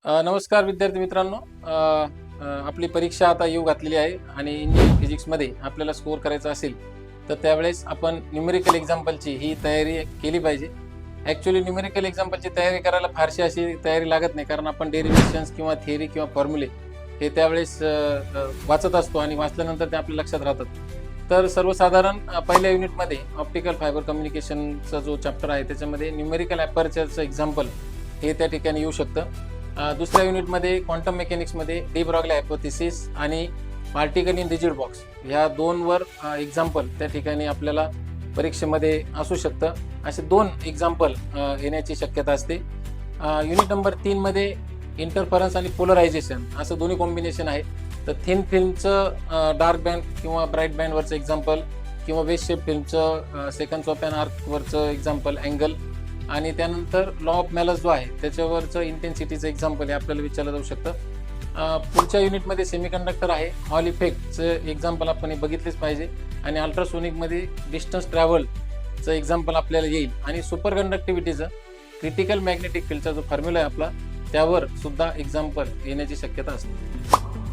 नमस्कार विद्यार्थी मित्रांनो. आपली परीक्षा आता येऊ घातलेली आहे आणि इंजिनिअरिंग फिजिक्समध्ये आपल्याला स्कोअर करायचा असेल तर त्यावेळेस आपण न्यूमेरिकल एक्झाम्पलची ही तयारी केली पाहिजे. ॲक्च्युली न्यूमेरिकल एक्झाम्पलची तयारी करायला फारशी अशी तयारी लागत नाही, कारण आपण डेरिव्हेशन्स किंवा थिअरी किंवा फॉर्म्युले हे त्यावेळेस वाचत असतो आणि वाचल्यानंतर ते आपल्या लक्षात राहतात. तर सर्वसाधारण पहिल्या युनिटमध्ये ऑप्टिकल फायबर कम्युनिकेशनचा जो चॅप्टर आहे त्याच्यामध्ये न्यूमेरिकल ॲपर्चरचं एक्झाम्पल हे त्या ठिकाणी येऊ शकतं. दुसऱ्या युनिटमध्ये क्वांटम मेकॅनिक्समध्ये डी ब्रॉग्ली हायपोथेसिस आणि पार्टिकल इन रिजिड बॉक्स ह्या दोनवर एक्झाम्पल त्या ठिकाणी आपल्याला परीक्षेमध्ये असू शकतं. असे 2 एक्झाम्पल येण्याची शक्यता असते. युनिट नंबर 3मध्ये इंटरफरन्स आणि पोलरायझेशन असं दोन्ही कॉम्बिनेशन आहे. तर थिन फिल्मचं डार्क बँड किंवा ब्राईट बँडवरचं एक्झाम्पल, किंवा वेस्ट शेप फिल्मचं सेकंड्स ऑफ ॲन आर्कवरचं एक्झाम्पल अँगल, आणि त्यानंतर लॉ ऑफ मॅलस जो आहे त्याच्यावरचं इंटेन्सिटीचं एक्झाम्पल हे आपल्याला विचारलं जाऊ शकतं. पुढच्या युनिटमध्ये सेमीकंडक्टर आहे, हॉल इफेक्टचं एक्झाम्पल आपण हे बघितलेच पाहिजे, आणि अल्ट्रासोनिकमध्ये डिस्टन्स ट्रॅव्हलचं एक्झाम्पल आपल्याला येईल, आणि सुपर कंडक्टिव्हिटीचं क्रिटिकल मॅग्नेटिक फील्डचा जो फॉर्म्युला आहे आपला त्यावर सुद्धा एक्झाम्पल येण्याची शक्यता असते.